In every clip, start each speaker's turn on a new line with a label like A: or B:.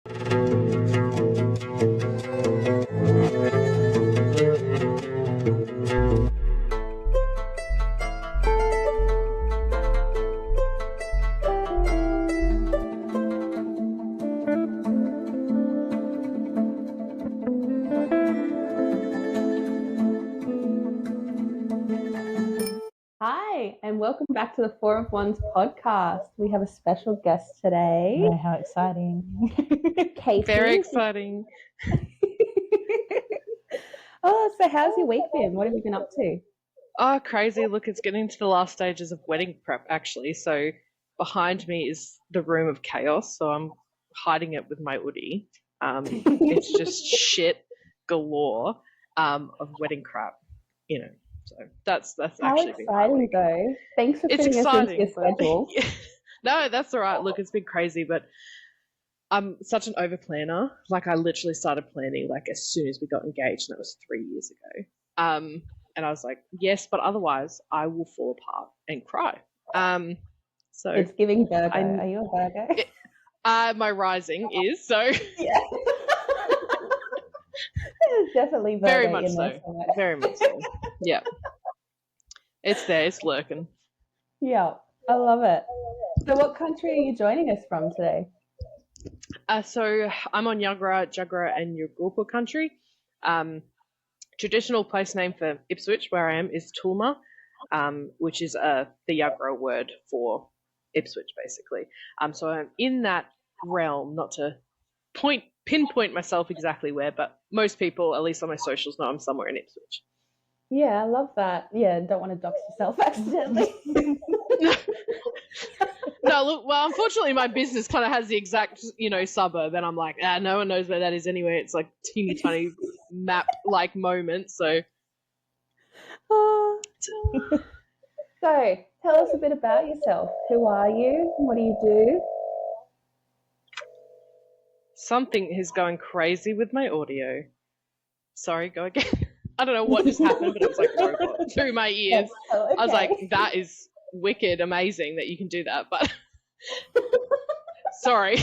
A: Hi, and welcome back to the fourofwands.podcast. We have a special guest today.
B: Oh, how exciting.
A: Kacie.
C: Very exciting.
A: So how's your week been? What have you been up to?
C: Oh, crazy. Look, it's getting to the last stages of wedding prep, actually. So behind me is the room of chaos. So I'm hiding it with my hoodie. It's just shit galore of wedding crap, you know. So that's
A: How
C: actually
A: exciting, though. Thanks for
C: It's
A: fitting us into
C: exciting,
A: your schedule.
C: No, that's all right. Look, it's been crazy, but I'm such an over planner. Like, I literally started planning like as soon as we got engaged, and that was 3 years ago. And I was like, yes, but otherwise I will fall apart and cry. So
A: It's giving Virgo. Are you a Virgo?
C: My rising is so.
A: Yeah. It's definitely Virgo.
C: Very much so. Very much so. Yeah. It's there. It's lurking.
A: Yeah, I love it. So what country are you joining us from today?
C: So I'm on Yuggera and Yugurpa country. Traditional place name for Ipswich, where I am, is Tulma, which is the Yuggera word for Ipswich, basically. So I'm in that realm, not to pinpoint myself exactly where, but most people, at least on my socials, know I'm somewhere in Ipswich.
A: Yeah, I love that. Yeah, don't want to dox yourself accidentally.
C: No, look, well, unfortunately, my business kind of has the exact, suburb, and I'm like, no one knows where that is anyway. It's like teeny tiny map-like moment, so.
A: So, tell us a bit about yourself. Who are you? What do you do?
C: Something is going crazy with my audio. Sorry, go again. I don't know what just happened, but it was like robot through my ears.
A: Okay.
C: I was like, that is wicked amazing that you can do that, but sorry.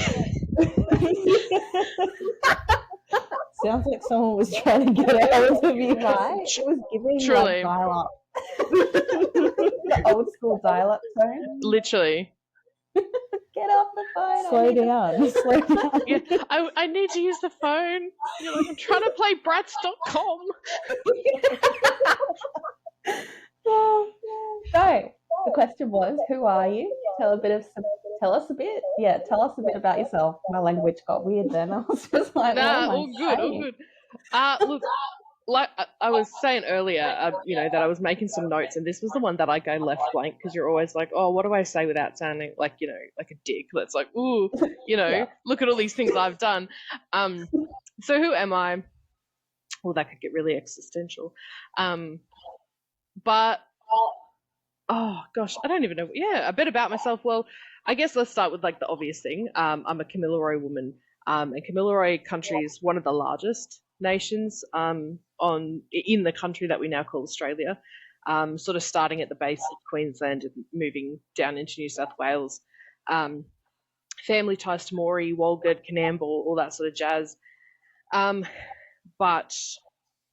B: Sounds like someone was trying to get a hold of you.
A: Right? It was giving
C: Truly.
A: like dial-up. The old school dial-up tone.
C: Literally.
A: Get off the phone.
B: Slow down. Slow down.
C: Yeah, I need to use the phone. You're like, I'm trying to play brats.com.
A: So, the question was, who are you? Tell us a bit. Yeah, tell us a bit about yourself. My language got weird then. I was just like,
C: all good. Look, like I was saying earlier, that I was making some notes, and this was the one that I go left blank because you're always like, oh, what do I say without sounding like, like a dick? That's like, ooh,
A: Yeah.
C: Look at all these things I've done. So who am I? Well, that could get really existential. But oh gosh, I don't even know. Yeah, a bit about myself. Well, I guess let's start with like the obvious thing. I'm a Kamilaroi woman, and Kamilaroi country is one of the largest nations in the country that we now call Australia. Sort of starting at the base of Queensland and moving down into New South Wales. Family ties to Maori, Walgett, Canamble, all that sort of jazz. But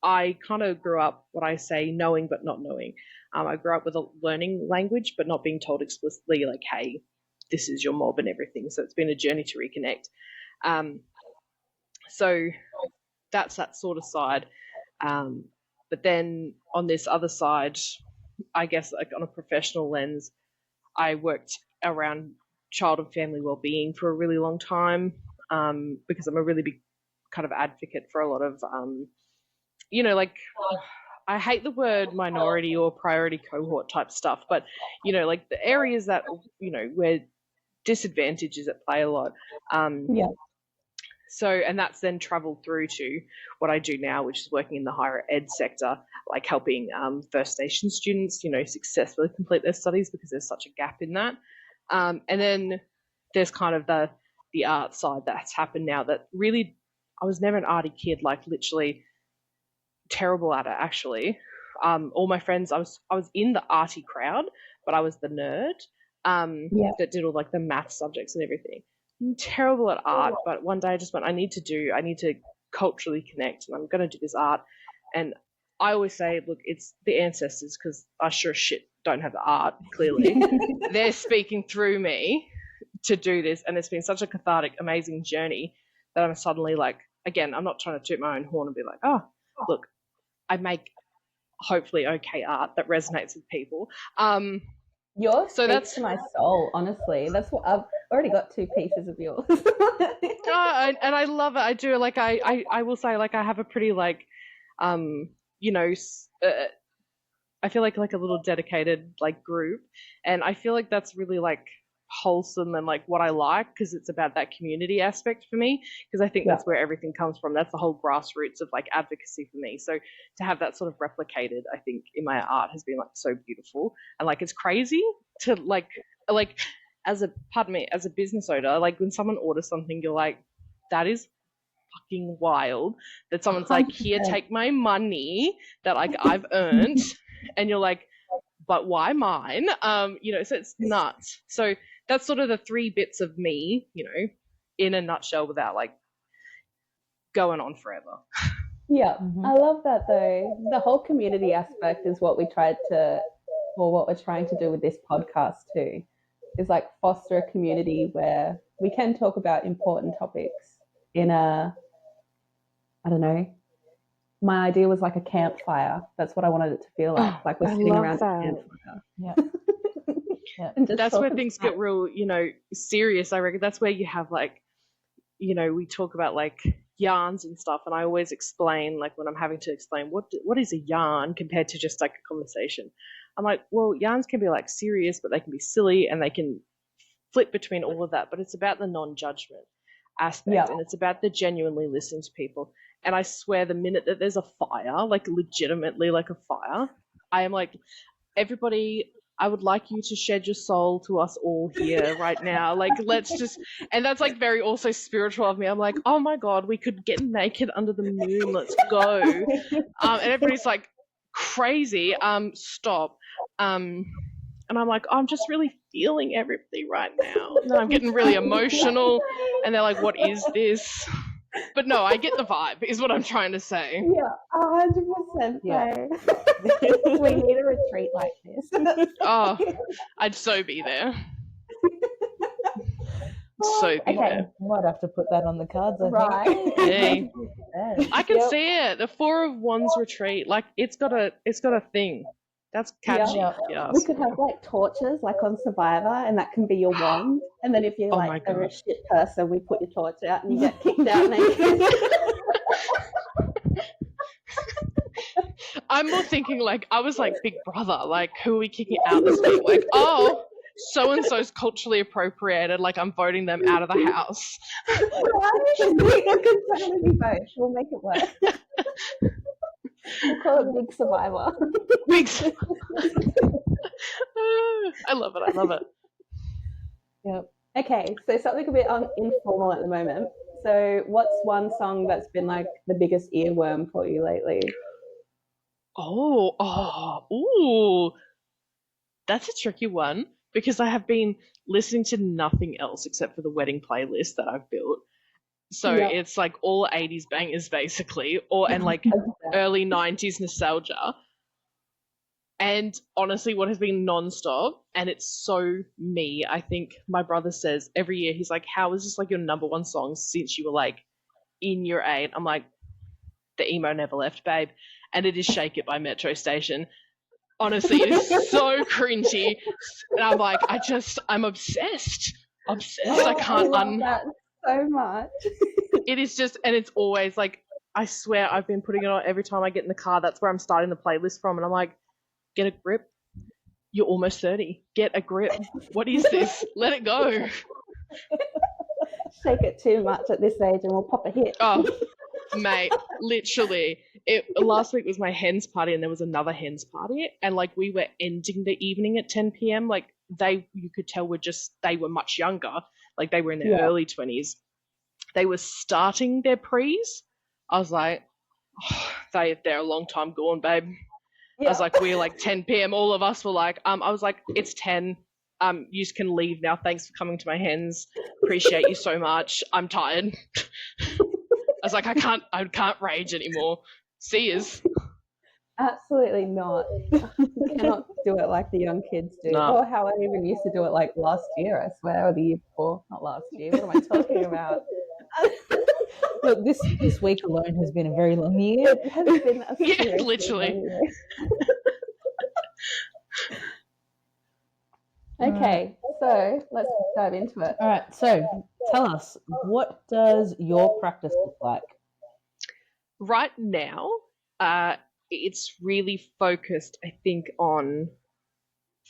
C: I kind of grew up, what I say, knowing but not knowing. I grew up with learning language but not being told explicitly, like, hey, this is your mob and everything. So it's been a journey to reconnect. So that's that sort of side. But then on this other side, I guess like on a professional lens, I worked around child and family well-being for a really long time because I'm a really big kind of advocate for a lot of, I hate the word minority or priority cohort type stuff, but, like the areas that, where disadvantage is at play a lot.
A: Yeah.
C: So, and that's then traveled through to what I do now, which is working in the higher ed sector, like helping First Nation students, successfully complete their studies because there's such a gap in that. And then there's kind of the art side that's happened now that really, I was never an arty kid, like literally terrible at it, actually. All my friends, I was in the arty crowd, but I was the nerd that did all like the math subjects and everything. I'm terrible at art, but one day I just went, I need to culturally connect, and I'm going to do this art. And I always say, look, it's the ancestors, because I sure as shit don't have the art, clearly. They're speaking through me to do this, and it's been such a cathartic, amazing journey that I'm suddenly like, again, I'm not trying to toot my own horn and be like, oh, look, I make hopefully okay art that resonates with people.
A: Yours
C: So
A: speaks to my soul, honestly. That's what I've already got 2 pieces of yours.
C: and I love it. I do. Like I will say, like, I have a pretty like, you know, I feel like a little dedicated like group, and I feel like that's really like wholesome and like what I like, because it's about that community aspect for me, because I think that's where everything comes from. That's the whole grassroots of like advocacy for me. So to have that sort of replicated, I think, in my art has been like so beautiful. And like it's crazy to like as a business owner, like when someone orders something, you're like, that is fucking wild, that someone's like, here, take my money that like I've earned, and you're like, but why mine? You know, so it's nuts. So that's sort of the 3 bits of me, you know, in a nutshell, without like going on forever.
A: Yeah, I love that though. The whole community aspect is what we're trying to do with this podcast too, is like foster a community where we can talk about important topics in a, I don't know, my idea was like a campfire. That's what I wanted it to feel like. Like we're sitting around a campfire.
B: Yeah.
A: And just
C: that's where things get real, you know, serious. I reckon that's where you have like, you know, we talk about like yarns and stuff, and I always explain, like when I'm having to explain what is a yarn compared to just like a conversation. I'm like, well, yarns can be like serious, but they can be silly, and they can flip between all of that. But it's about the non-judgment aspect, and it's about the genuinely listening to people. And I swear, the minute that there's a fire, like legitimately like a fire, I am like, everybody, I would like you to shed your soul to us all here right now. Like, let's just, and that's like very also spiritual of me. I'm like, oh my God, we could get naked under the moon. Let's go. And everybody's like, crazy. Stop. And I'm like, oh, I'm just really feeling everything right now. And then I'm getting really emotional. And they're like, what is this? But no, I get the vibe, is what I'm trying to say.
A: Yeah, 100%.
B: Yeah.
A: We need a retreat like this.
C: Oh, I'd so be there. So be there.
B: Might have to put that on the cards, I
A: Right.
B: think.
C: Hey. I can see it. The 4 of Wands retreat. Like it's got a thing. That's catchy.
B: Yeah.
A: We could have like torches, like on Survivor, and that can be your wand. And then if you're
C: Oh
A: like
C: my
A: a
C: God.
A: shit person, we put your torch out and you get kicked out naked.
C: I'm more thinking like, I was like, Big Brother, like, who are we kicking out this week? Like, oh, so and so's culturally appropriated, like I'm voting them out of the house.
A: It could totally be both. We'll make it work. We'll call it Big Survivor.
C: Big. I love it.
A: Yep. Okay, so something a bit informal at the moment. So what's one song that's been like the biggest earworm for you lately?
C: Ooh. That's a tricky one, because I have been listening to nothing else except for the wedding playlist that I've built. So it's like all 80s bangers basically, and like early 90s nostalgia. And honestly, what has been nonstop, and it's so me, I think my brother says every year, he's like, how is this like your number 1 song since you were like in year 8? I'm like, the emo never left, babe. And it is Shake It by Metro Station. Honestly, it is so cringy. And I'm like, I'm obsessed. I can't
A: I love that so much.
C: It is just, and it's always like, I swear I've been putting it on every time I get in the car. That's where I'm starting the playlist from. And I'm like, get a grip. You're almost 30. Get a grip. What is this? Let it go.
A: Shake it too much at this age and we'll pop a hit.
C: Oh, mate, literally. Last week was my hen's party, and there was another hen's party, and like we were ending the evening at 10 p.m. Like you could tell they were much younger. Like they were in their early 20s. They were starting their prees. I was like, oh, they're a long time gone, babe. I was like, we're like 10 p.m. All of us were like, I was like, it's 10. You can leave now. Thanks for coming to my hens. Appreciate you so much. I'm tired. I was like, I can't rage anymore. See yous.
A: Absolutely not. You cannot do it like the young kids do.
C: No.
A: Or how I even used to do it like last year, I swear, or the year before. Not last year. What am I talking about?
B: Look, this week alone has been a very long year.
A: It has been a
C: Yeah, literally.
A: Okay, so let's dive into it.
B: All right, so tell us, what does your practice look like?
C: Right now, it's really focused, I think, on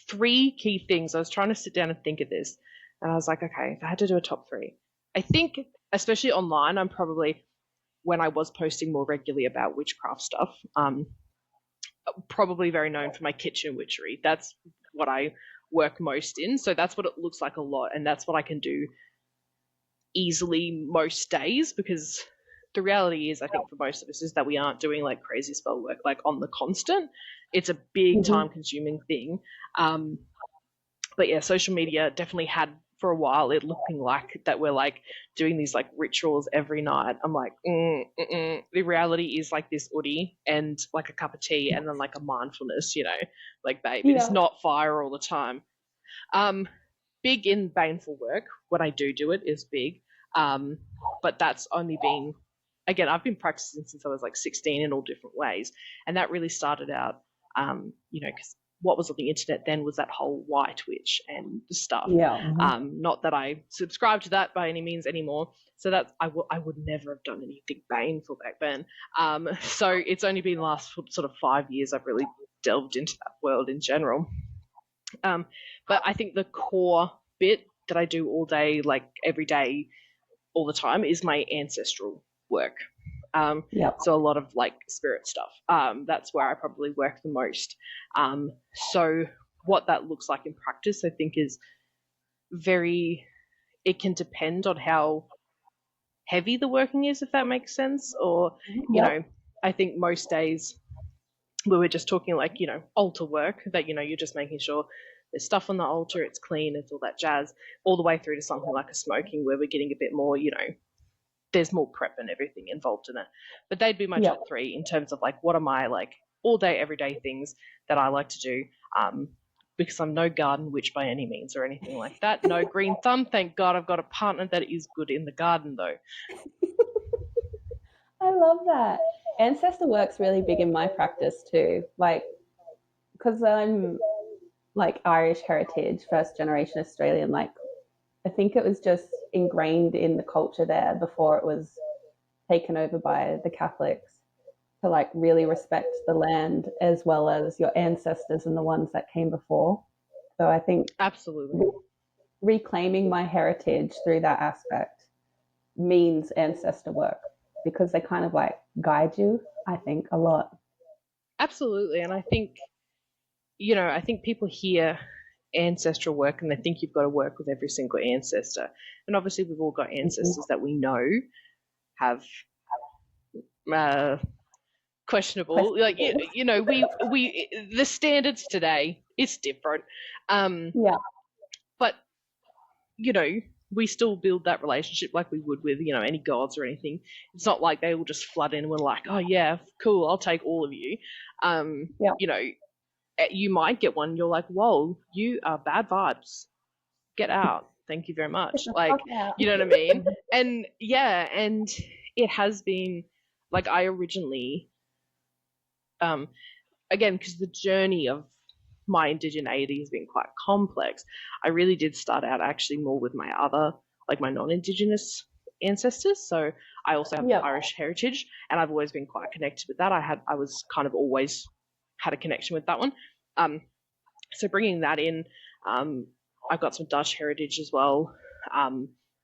C: 3 key things. I was trying to sit down and think of this, and I was like, okay, if I had to do a top 3, I think, especially online, I'm probably, when I was posting more regularly about witchcraft stuff, probably very known for my kitchen witchery. That's what I work most in, so that's what it looks like a lot, and that's what I can do easily most days, because the reality is, I think for most of us, is that we aren't doing like crazy spell work like on the constant. It's a big time consuming thing. But yeah, social media definitely had for a while it looking like that we're like doing these like rituals every night. I'm like, the reality is like this hoodie and like a cup of tea and then like a mindfulness, like babe, it's not fire all the time. Big in baneful work. When I do it is big. But that's only been, again, I've been practicing since I was like 16 in all different ways. And that really started out, because what was on the internet then was that whole white witch and stuff.
A: Yeah.
C: Not that I subscribe to that by any means anymore. So that's, I would never have done anything baneful back then. So it's only been the last sort of 5 years I've really delved into that world in general. But I think the core bit that I do all day, like every day, all the time, is my ancestral work. So a lot of like spirit stuff. That's where I probably work the most. So what that looks like in practice, I think, is it can depend on how heavy the working is, if that makes sense. Or, I think most days we were just talking like, altar work, that, you're just making sure there's stuff on the altar, it's clean, it's all that jazz, all the way through to something like a smoking where we're getting a bit more, there's more prep and everything involved in it. But they'd be my top 3 in terms of like, what are my like all day, everyday things that I like to do, because I'm no garden witch by any means or anything like that. No green thumb. Thank God I've got a partner that is good in the garden though.
A: I love that. Ancestor work's really big in my practice too. Like, because I'm like Irish heritage, first generation Australian, like I think it was just ingrained in the culture there before it was taken over by the Catholics, to like really respect the land as well as your ancestors and the ones that came before. So I think
C: absolutely
A: reclaiming my heritage through that aspect means ancestor work, because they kind of like guide you, I think, a lot.
C: Absolutely. And I think, I think people hear ancestral work and they think you've got to work with every single ancestor. And obviously we've all got ancestors that we know have questionable. Like, we the standards today, it's different. But, we still build that relationship like we would with, any gods or anything. It's not like they will just flood in and we're like, oh yeah, cool, I'll take all of you. You might get one, you're like, whoa, you are bad vibes. Get out. Thank you very much. Like, you know what I mean? And yeah, and it has been like, I originally, again, because the journey of my indigeneity has been quite complex, I really did start out actually more with my other, like my non-Indigenous ancestors. So I also have Irish heritage, and I've always been quite connected with that. I was kind of always had a connection with that one. So bringing that in, I've got some Dutch heritage as well.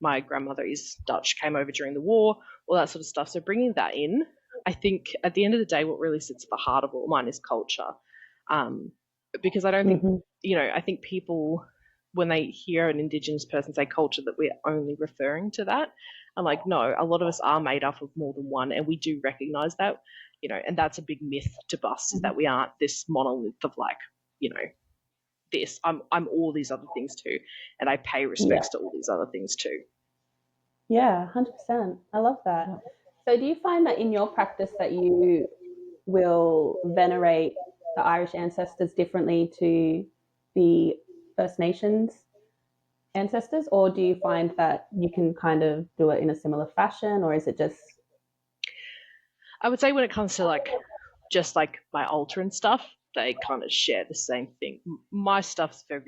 C: My grandmother is Dutch, came over during the war, all that sort of stuff. So bringing that in, I think at the end of the day, what really sits at the heart of all mine is culture. Because I don't think, I think people, when they hear an Indigenous person say culture, that we're only referring to that. I'm like, no, a lot of us are made up of more than one, and we do recognize that, and that's a big myth to bust, is that we aren't this monolith of like, this. I'm all these other things too, and I pay respects to all these other things too.
A: Yeah, 100%. I love that. So do you find that in your practice that you will venerate the Irish ancestors differently to the First Nations ancestors, or do you find that you can kind of do it in a similar fashion, or is it just...
C: I would say when it comes to just my altar and stuff, they kind of share the same thing. My stuff's very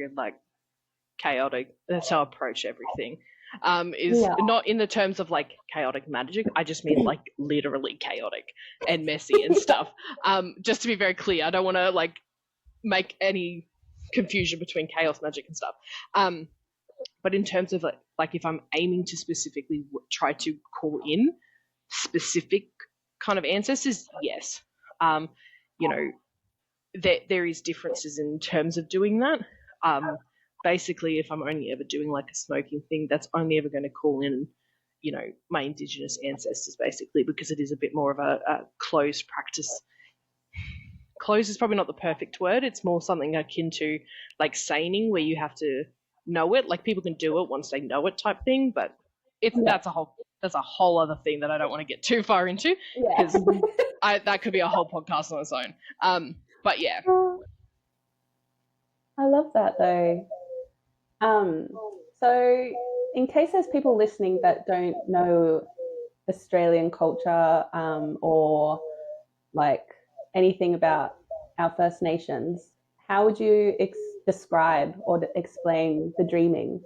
C: chaotic. That's how I approach everything. Not in the terms of chaotic magic. I just mean literally chaotic and messy and stuff. Just to be very clear, I don't want to make any confusion between chaos magic and stuff. But in terms of if I'm aiming to specifically try to call in specific kind of ancestors, yes. There is differences in terms of doing that. Basically, if I'm only ever doing a smoking thing, that's only ever going to call in, my Indigenous ancestors, basically, because it is a bit more of a closed practice. Closed is probably not the perfect word. It's more something akin to seining, where you have to know it. People can do it once they know it, type thing. But that's a whole other thing that I don't want to get too far into, because that could be a whole podcast on its own. But yeah.
A: I love that though. So in case there's people listening that don't know Australian culture, or anything about our First Nations, how would you describe or explain the dreaming?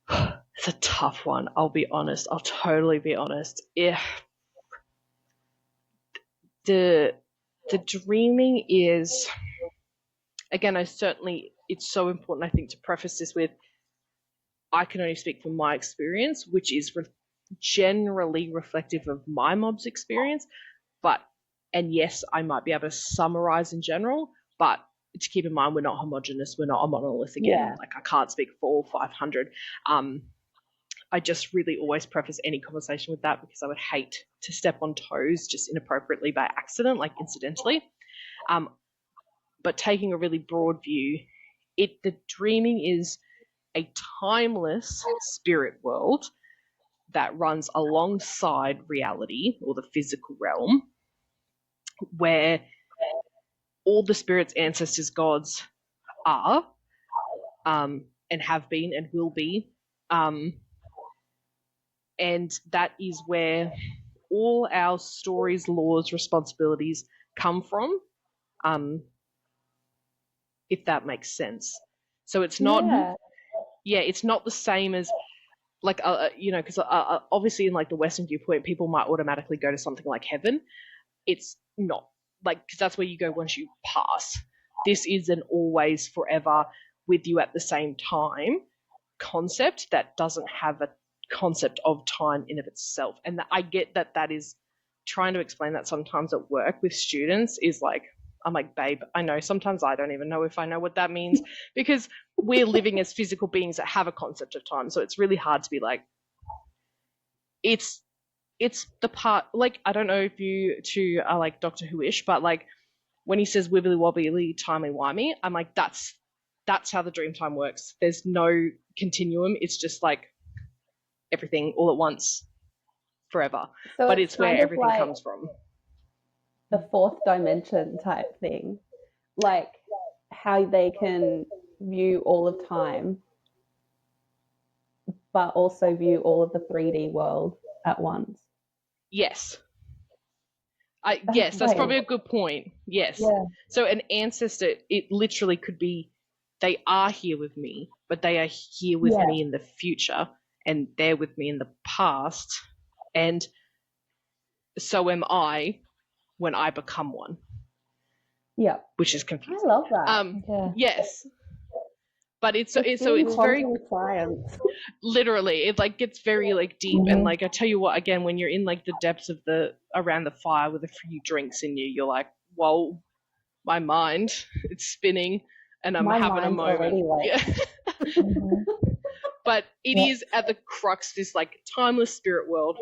C: It's a tough one. I'll be honest. I'll totally be honest. Yeah. The dreaming is, again, it's so important, I think, to preface this with, I can only speak from my experience, which is generally reflective of my mob's experience. And yes, I might be able to summarize in general, but to keep in mind, we're not homogenous. We're not a monolith again.
A: Yeah.
C: I can't speak for all 500. I just really always preface any conversation with that, because I would hate to step on toes just inappropriately by accident, incidentally. But taking a really broad view, the dreaming is a timeless spirit world that runs alongside reality, or the physical realm, where all the spirits, ancestors, gods are, and have been and will be. And that is where all our stories, laws, responsibilities come from, if that makes sense. So it's not, it's not the same as because obviously in the Western viewpoint, people might automatically go to something like heaven. It's not, because that's where you go once you pass. This is an always, forever, with you at the same time concept that doesn't have a concept of time in of itself. And I get that is trying to explain that sometimes at work with students is I'm babe, I know sometimes I don't even know if I know what that means, because we're living as physical beings that have a concept of time. So it's really hard to be it's the part, I don't know if you two are Doctor Who-ish, but when he says wibbly wobbly, timey-wimey, I'm that's how the dream time works. There's no continuum. It's just everything all at once, forever. So but it's where everything comes from.
A: The fourth dimension type thing, how they can view all of time, but also view all of the 3D world at once.
C: Yes. That's probably a good point. Yes. Yeah. So an ancestor, it literally could be, they are here with me, but they are here with me in the future, and they're with me in the past, and so am I when I become one.
A: Yeah.
C: Which is confusing.
A: I love that.
C: Yes. But it's very
A: science.
C: Literally, it gets very deep, and I tell you what, again, when you're in the depths of around the fire with a few drinks in you, you're whoa, my mind, it's spinning, and I'm having a moment. But it is at the crux, this timeless spirit world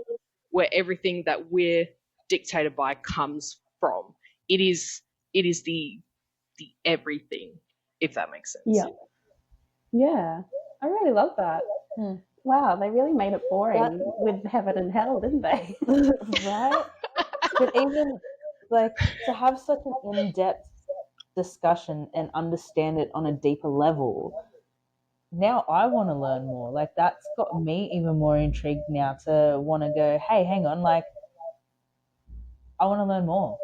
C: where everything that we're dictated by comes from. It is the everything. if that makes sense.
A: Yeah. Yeah. I really love that. Wow, they really made it boring with heaven and hell, didn't they?
B: Right? But even like to have such an in-depth discussion and understand it on a deeper level, now I want to learn more. Like that's got me even more intrigued now to want to go, hey, hang on, like I want to learn more.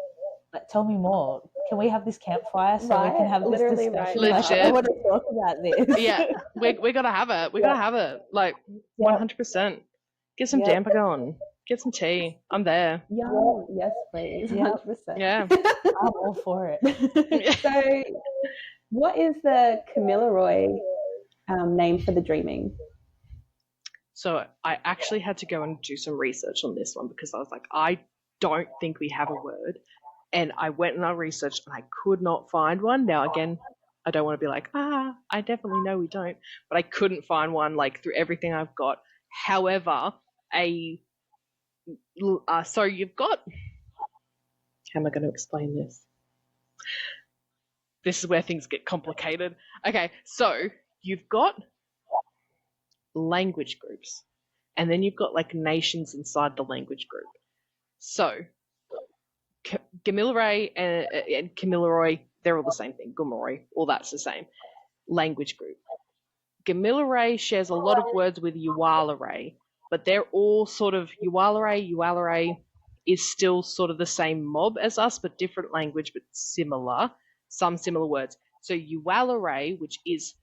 B: Like tell me more. Can we have this campfire so we can have this
A: Literally,
B: discussion?
A: right.
B: Like I want to talk about this.
C: Yeah, we gotta have it. We gotta have it. Like 100%. Get some damper going. Get some tea. I'm there.
A: Yum. Yes, please. 100%.
C: Yeah.
B: I'm all for it.
A: So, what is the Kamilaroi name for the dreaming?
C: So I actually had to go and do some research on this one because I was like, I don't think we have a word. And I went and I researched and I could not find one. Now, again, I don't want to be like, I definitely know we don't. But I couldn't find one like through everything I've got. However, so you've got, how am I going to explain this? This is where things get complicated. Okay, so you've got language groups, and then you've got like nations inside the language group. So Gamilaroi and Kamilaroi, they're all the same thing. Gumaroi, all that's the same language group. Gamilaroi shares a lot of words with Euryale, but they're all sort of Euryale is still sort of the same mob as us, but different language, but similar, some similar words. So Euryale, which is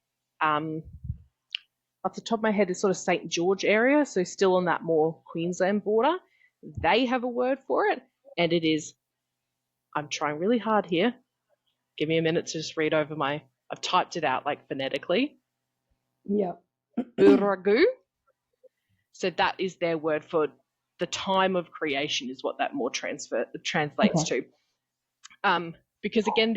C: off the top of my head is sort of St. George area, so still on that more Queensland border. They have a word for it, and it is, I'm trying really hard here. Give me a minute to just read over I've typed it out like phonetically.
A: Yeah.
C: Uragu. So that is their word for the time of creation is what that more translates to. Because again,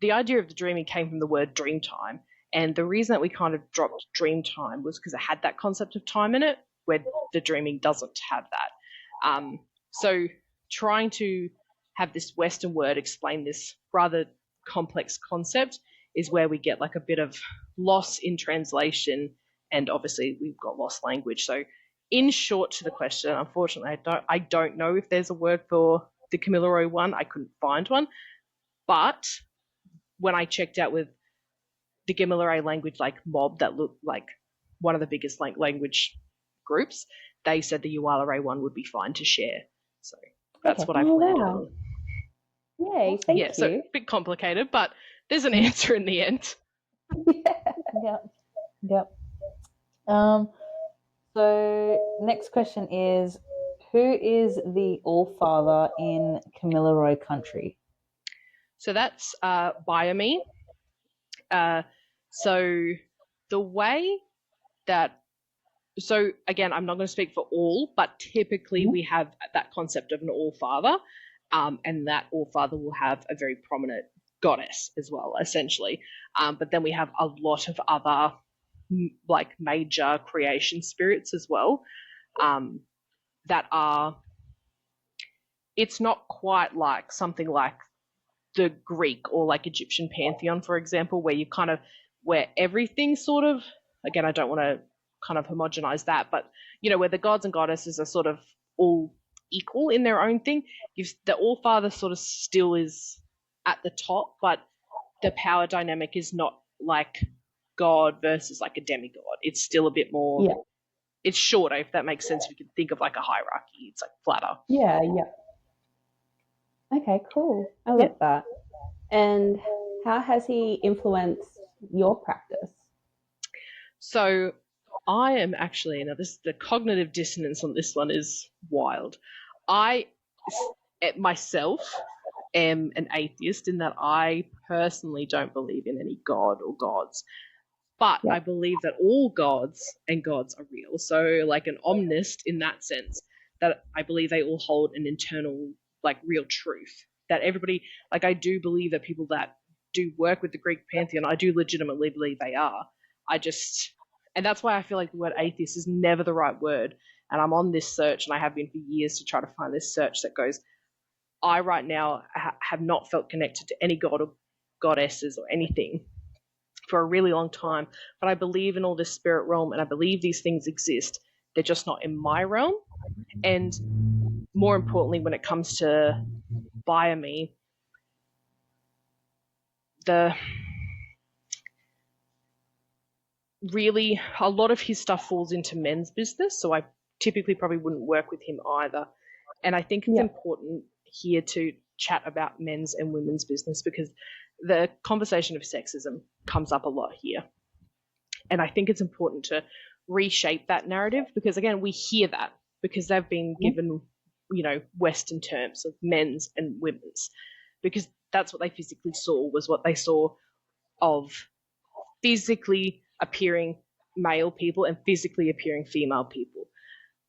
C: the idea of the dreaming came from the word dream time. And the reason that we kind of dropped dream time was because it had that concept of time in it, where the dreaming doesn't have that. So trying to have this Western word explain this rather complex concept is where we get like a bit of loss in translation, and obviously we've got lost language. So in short to the question, unfortunately, I don't know if there's a word for the Kamilaroi one. I couldn't find one. But when I checked out with the Gamilaroi language like mob that looked like one of the biggest language groups, they said the Euryale one would be fine to share. So that's what I've landed on.
A: Yay, thank you.
C: So a bit complicated, but there's an answer in the end.
B: Yep. So next question is, who is the All-Father in Kamilaroi country?
C: So that's Biome. So the way that, so again, I'm not going to speak for all, but typically we have that concept of an All-Father, and that All-Father will have a very prominent goddess as well, essentially. But then we have a lot of other like major creation spirits as well, that are, it's not quite like something like the Greek or like Egyptian pantheon, for example, where you kind of, where everything sort of, again, I don't want to kind of homogenize that, but, you know, where the gods and goddesses are sort of all equal in their own thing. The All-Father sort of still is at the top, but the power dynamic is not like God versus like a demigod. It's still a bit more, it's shorter, if that makes sense. If you can think of like a hierarchy, it's like flatter.
A: Yeah. Okay, cool. I love that. And how has he influenced your practice?
C: So I am actually, now the cognitive dissonance on this one is wild. I myself am an atheist in that I personally don't believe in any god or gods. But I believe that all gods and gods are real. So like an omnist in that sense, that I believe they all hold an internal, like real truth. That everybody, like I do believe that people that do work with the Greek pantheon, I do legitimately believe they are. And that's why I feel like the word atheist is never the right word. And I'm on this search, and I have been for years to try to find this search that goes, I right now have not felt connected to any god or goddesses or anything for a really long time, but I believe in all this spirit realm, and I believe these things exist. They're just not in my realm. And more importantly, when it comes to Biome, really a lot of his stuff falls into men's business, so I typically probably wouldn't work with him either. And I think it's important here to chat about men's and women's business, because the conversation of sexism comes up a lot here. And I think it's important to reshape that narrative, because again, we hear that because they've been given, Western terms of men's and women's, because that's what they physically saw, was what they saw of physically appearing male people and physically appearing female people.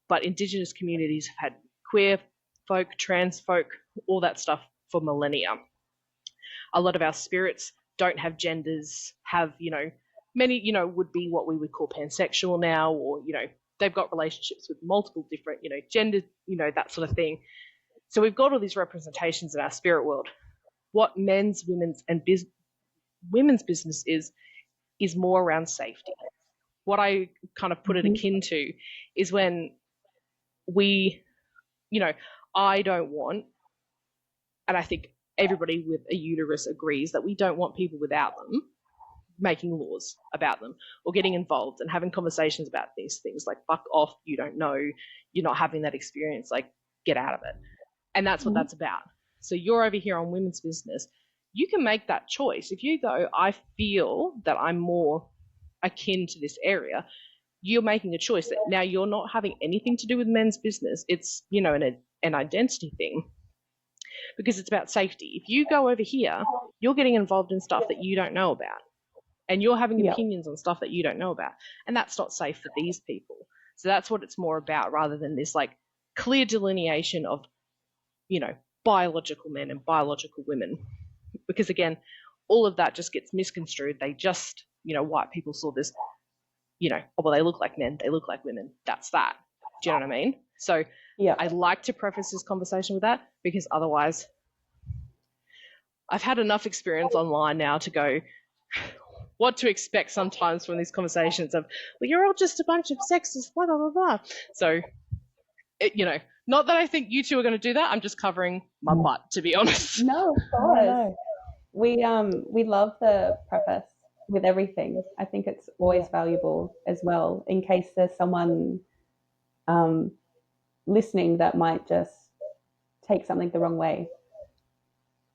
C: But Indigenous communities have had queer folk, trans folk, all that stuff for millennia. A lot of our spirits don't have genders, have, many, would be what we would call pansexual now, or, they've got relationships with multiple different, genders, that sort of thing. So we've got all these representations in our spirit world. What men's, women's, and women's business is more around safety. What I kind of put it akin to is when we, I don't want, and I think everybody with a uterus agrees that we don't want people without them making laws about them or getting involved and having conversations about these things, like, fuck off, you don't know, you're not having that experience, like, get out of it. And that's what that's about. So you're over here on women's business. You can make that choice. If you go, I feel that I'm more akin to this area, you're making a choice that now you're not having anything to do with men's business. It's, an identity thing, because it's about safety. If you go over here, you're getting involved in stuff that you don't know about, and you're having opinions on stuff that you don't know about, and that's not safe for these people. So that's what it's more about, rather than this like clear delineation of, biological men and biological women. Because again, all of that just gets misconstrued. They just, white people saw this, they look like men, they look like women. That's that. Do you know what I mean? So I like to preface this conversation with that, because otherwise I've had enough experience online now to go what to expect sometimes from these conversations of, well, you're all just a bunch of sexist, blah, blah, blah, blah. So, not that I think you two are going to do that. I'm just covering my butt, to be honest.
A: No, of course. No. We love the preface with everything. I think it's always valuable as well, in case there's someone listening that might just take something the wrong way.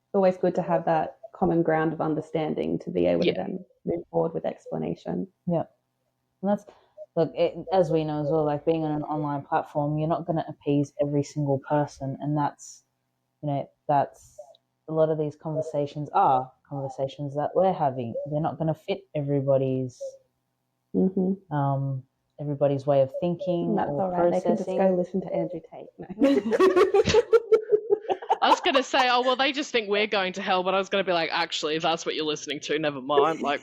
A: It's always good to have that common ground of understanding to be able to then move forward with explanation.
B: Yeah. And that's, look, as we know as well, like being on an online platform, you're not going to appease every single person. And that's, that's a lot of these conversations are conversations that we're having. They're not going to fit everybody's everybody's way of thinking.
A: That's
B: or
A: all right.
B: processing.
A: They can just go listen to Andrew Tate. No.
C: I was going to say, oh, well, they just think we're going to hell, but I was going to be like, actually, if that's what you're listening to, never mind. Like,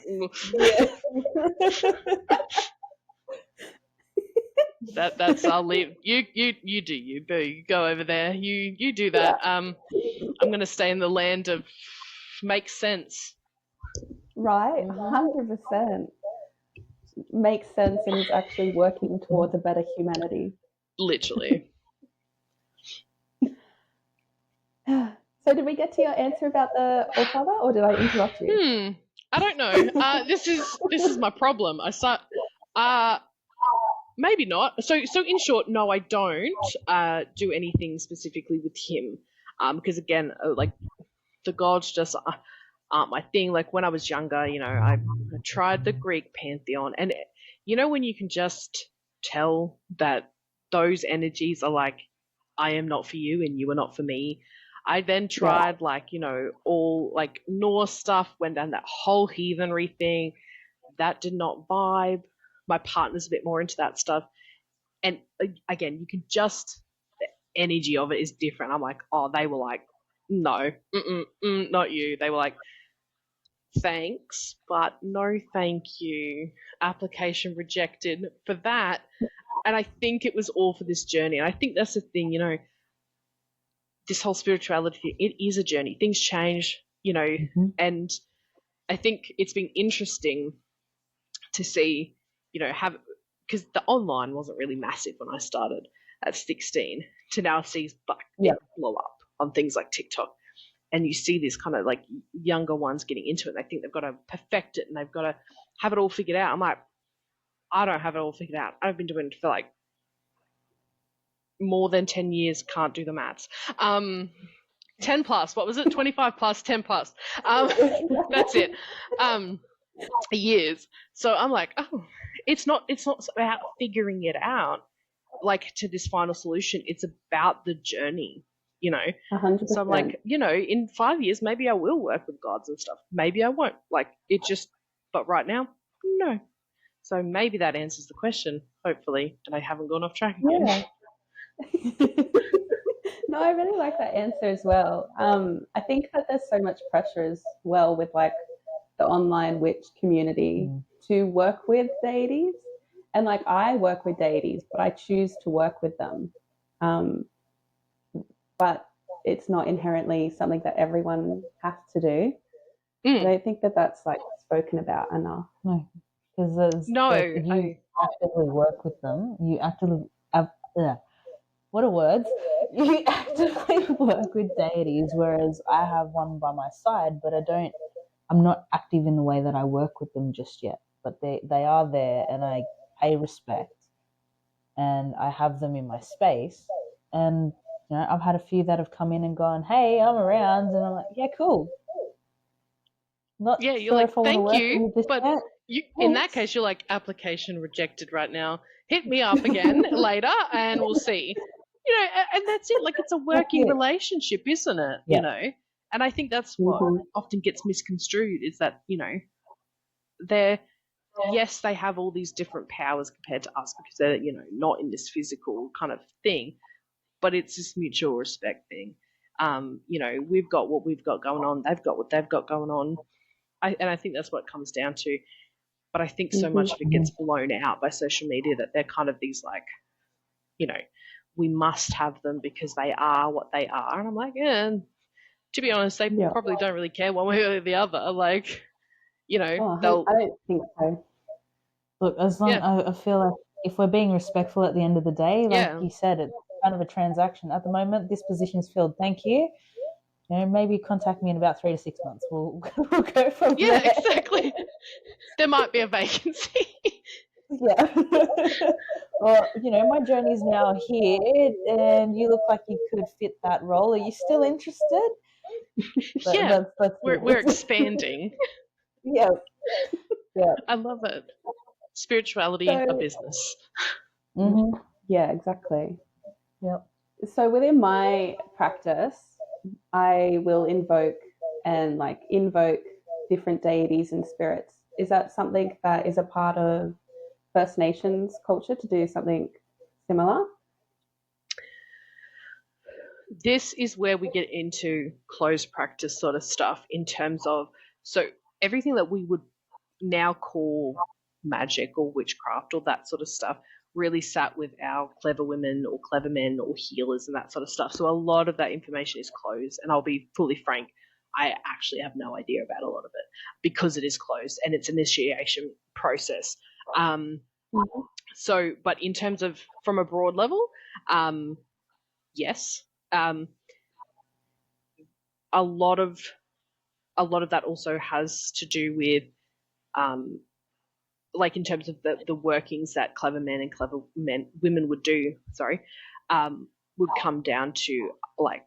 C: that's I'll leave. You do you, boo. You go over there. You do that. I'm going to stay in the land of makes sense.
A: Right, 100%. Makes sense and is actually working towards a better humanity.
C: Literally.
A: So did we get to your answer about the All-Father, or did I interrupt you?
C: I don't know. This is my problem. Maybe not. So in short, no, I don't do anything specifically with him. Because again, like the gods just aren't my thing. Like when I was younger, I tried the Greek pantheon, and when you can just tell that those energies are like, I am not for you and you are not for me. I then tried all like Norse stuff, went down that whole heathenry thing. That did not vibe. My partner's a bit more into that stuff. And again, you can just, the energy of it is different. I'm like, oh, they were like, no, not you. They were like, thanks, but no thank you. Application rejected for that. And I think it was all for this journey. And I think that's the thing, this whole spirituality, it is a journey. Things change, and I think it's been interesting to see, because the online wasn't really massive when I started at 16, to now see it blow up on things like TikTok. And you see this kind of like younger ones getting into it. And they think they've got to perfect it and they've got to have it all figured out. I'm like, I don't have it all figured out. I've been doing it for like more than 10 years, can't do the maths. 10 plus, what was it? 25 plus, 10 plus. That's it. Years. So I'm like, oh, it's not about figuring it out, like to this final solution. It's about the journey,
A: 100%.
C: So I'm like, in 5 years, maybe I will work with gods and stuff. Maybe I won't. Like but right now, no. So maybe that answers the question, hopefully, and I haven't gone off track again.
A: Yeah. No, I really like that answer as well. I think that there's so much pressure as well with like the online witch community to work with deities. And like I work with deities, but I choose to work with them. But it's not inherently something that everyone has to do. I don't think that that's like spoken about enough.
B: No, because you actively work with them. You actively what are words? You actively work with deities, whereas I have one by my side, but I'm not active in the way that I work with them just yet. But they are there, and I pay respect, and I have them in my space. And I've had a few that have come in and gone, "Hey, I'm around," and I'm like, "Yeah, cool."
C: You're like, "Thank you," but in that case, you're like, "Application rejected right now. Hit me up again later, and we'll see." And that's it. Like, it's a working relationship, isn't it?
B: Yeah.
C: And I think that's what often gets misconstrued is that, yes, they have all these different powers compared to us because they're, not in this physical kind of thing, but it's this mutual respect thing. We've got what we've got going on. They've got what they've got going on. And I think that's what it comes down to. But I think so much of it gets blown out by social media that they're kind of these like, we must have them because they are what they are. And I'm like, to be honest, they probably don't really care one way or the other. Like,
A: I don't think so.
B: Look, as long I feel like if we're being respectful at the end of the day, like you said, it's kind of a transaction. At the moment, this position is filled. Thank you. Maybe contact me in about 3 to 6 months. We'll go from there.
C: Yeah, exactly. There might be a vacancy.
B: Yeah. Or, my journey's now here and you look like you could fit that role. Are you still interested? That's
C: we're expanding.
B: Yeah.
C: I love it. Spirituality, a business.
B: Mm-hmm.
A: Yeah, exactly.
B: Yep.
A: So within my practice, I will invoke different deities and spirits. Is that something that is a part of First Nations culture to do something similar?
C: This is where we get into closed practice sort of stuff in terms of, so everything that we would now call magic or witchcraft or that sort of stuff really sat with our clever women or clever men or healers and that sort of stuff. So a lot of that information is closed, and I'll be fully frank, I actually have no idea about a lot of it because it is closed and it's an initiation process. So, but in terms of from a broad level, yes, a lot of that also has to do with, like in terms of the workings that clever men and clever women would do. Would come down to like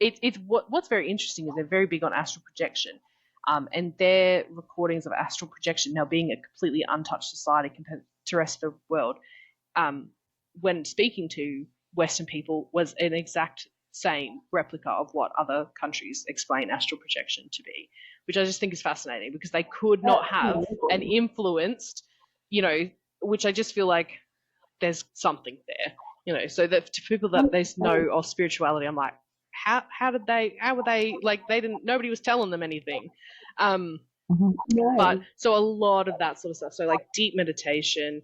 C: it's what's very interesting is they're very big on astral projection. And their recordings of astral projection now being a completely untouched society compared to the rest of the world, when speaking to Western people, was an exact same replica of what other countries explain astral projection to be, which I just think is fascinating because they could not have an influenced, which I just feel like there's something there, so that to people that they know of spirituality, I'm like, how were they like, nobody was telling them anything. But so a lot of that sort of stuff, so like deep meditation,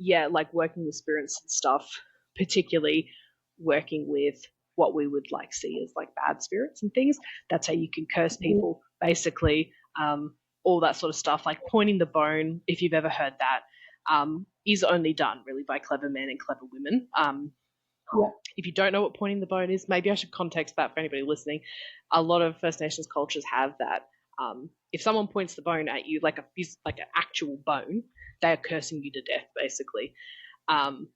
C: like working with spirits and stuff, particularly working with what we would like see as like bad spirits and things. That's how you can curse people basically, all that sort of stuff, like pointing the bone, if you've ever heard that, is only done really by clever men and clever women. If you don't know what pointing the bone is, maybe I should context that for anybody listening. A lot of First Nations cultures have that. If someone points the bone at you, like an actual bone, they are cursing you to death, basically. Can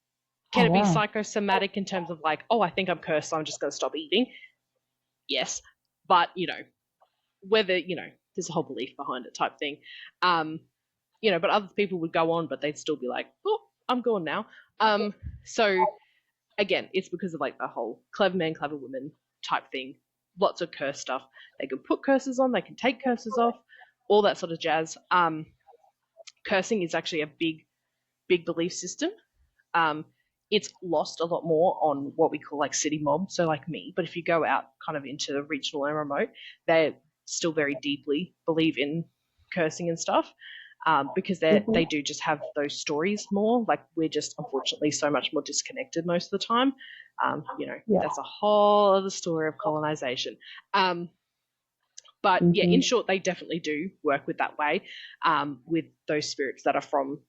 C: it be psychosomatic in terms of like, oh, I think I'm cursed, so I'm just going to stop eating? Yes. But, whether, there's a whole belief behind it type thing. But other people would go on, but they'd still be like, oh, I'm gone now. So, again, it's because of like the whole clever men, clever women type thing. Lots of curse stuff. They can put curses on, they can take curses off, all that sort of jazz. Cursing is actually a big belief system. It's lost a lot more on what we call like city mob, so like me. But if you go out kind of into the regional and remote, they still very deeply believe in cursing and stuff, because they do just have those stories more. Like we're just unfortunately so much more disconnected most of the time. That's a whole other story of colonization. But yeah, in short, they definitely do work with that way, with those spirits that are from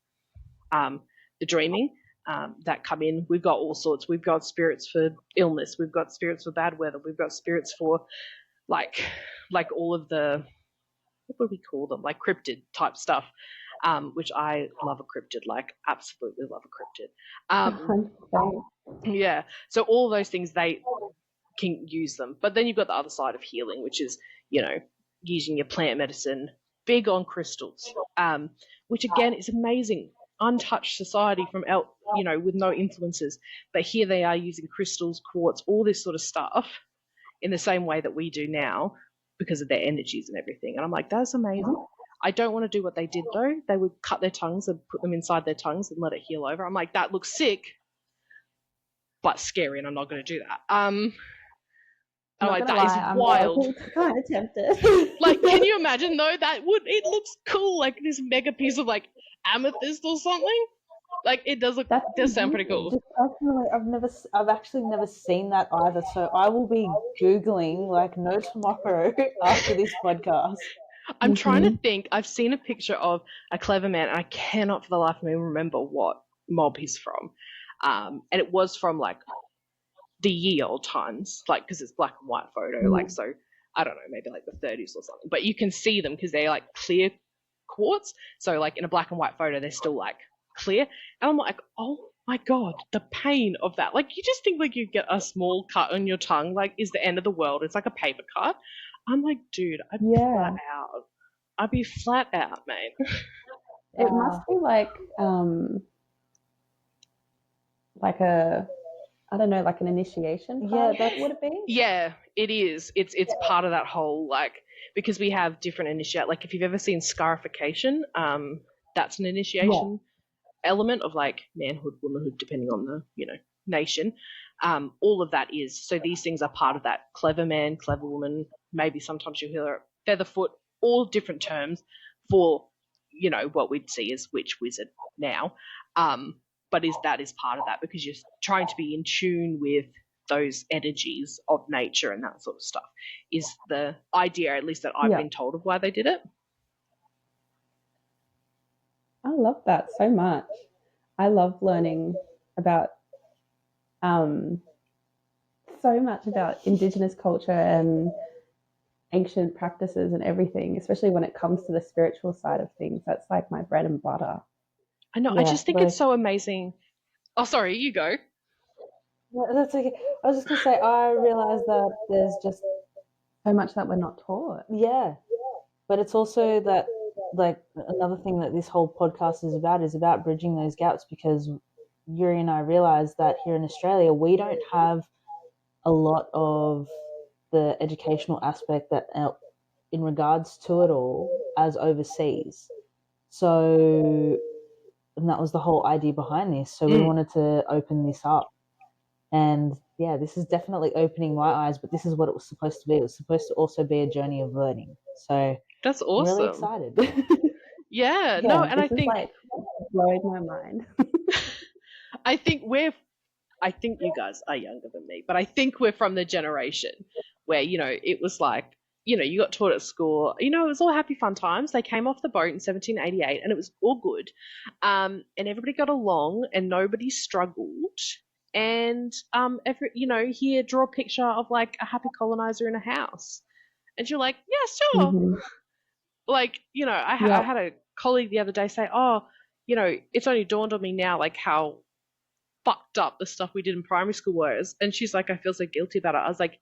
C: the dreaming, that come in. We've got all sorts. We've got spirits for illness. We've got spirits for bad weather. We've got spirits for like all of the, what would we call them? Like cryptid type stuff, which I love a cryptid, like absolutely love a cryptid. Yeah. So all those things, they can use them. But then you've got the other side of healing, which is, using your plant medicine, big on crystals, which again is amazing. Untouched society from with no influences, but here they are using crystals, quartz, all this sort of stuff in the same way that we do now because of their energies and everything. And I'm like, that's amazing. I don't want to do what they did though. They would cut their tongues and put them inside their tongues and let it heal over. I'm like, that looks sick but scary, and I'm not going to do that. I'm like, that is wild.
A: I'm kind of tempted.
C: Like, can you imagine though? It looks cool, like this mega piece of like amethyst or something. Like it does sound pretty cool.
B: Just personally, I've actually never seen that either. So I will be Googling like no tomorrow after this podcast.
C: I'm trying to think. I've seen a picture of a clever man, and I cannot for the life of me remember what mob he's from. And it was from like the ye old times, like because it's black and white photo, like so I don't know, maybe like the 30s or something. But you can see them because they're like clear quartz. So like in a black and white photo, they're still like clear. And I'm like, oh my god, the pain of that. Like you just think like you get a small cut on your tongue, like is the end of the world. It's like a paper cut. I'm like, dude, I'd be flat out. I'd be flat out, mate.
A: It must be like I don't know, like an initiation. Would it be?
C: Yeah, it is. It's part of that whole like, because we have different initiate. Like if you've ever seen scarification, that's an initiation element of like manhood, womanhood, depending on the nation. All of that is, so these things are part of that. Clever man, clever woman. Maybe sometimes you hear featherfoot. All different terms for what we'd see as witch, wizard now. But that is part of that, because you're trying to be in tune with those energies of nature and that sort of stuff is the idea, at least that I've been told, of why they did it.
A: I love that so much. I love learning about so much about Indigenous culture and ancient practices and everything, especially when it comes to the spiritual side of things. That's like my bread and butter.
C: I know. I just think it's so amazing. Oh, sorry, you go.
B: Yeah, that's okay. I was just going to say, I realise that there's just
A: so much that we're not taught.
B: Yeah. But it's also that, like, another thing that this whole podcast is about bridging those gaps, because Yuri and I realise that here in Australia, we don't have a lot of the educational aspect that in regards to it all as overseas. So, and that was the whole idea behind this. So we wanted to open this up. And yeah, this is definitely opening my eyes, but this is what it was supposed to be. It was supposed to also be a journey of learning. So
C: that's awesome.
B: I'm really excited.
A: Yeah, no, and I think like blowing my mind.
C: I think you guys are younger than me, but I think we're from the generation where, it was like you got taught at school. It was all happy fun times. They came off the boat in 1788 and it was all good. And everybody got along and nobody struggled. And here, draw a picture of like a happy colonizer in a house. And you're like, yeah, sure.
A: Mm-hmm.
C: Like, I had a colleague the other day say, it's only dawned on me now, like how fucked up the stuff we did in primary school was. And she's like, I feel so guilty about it. I was like,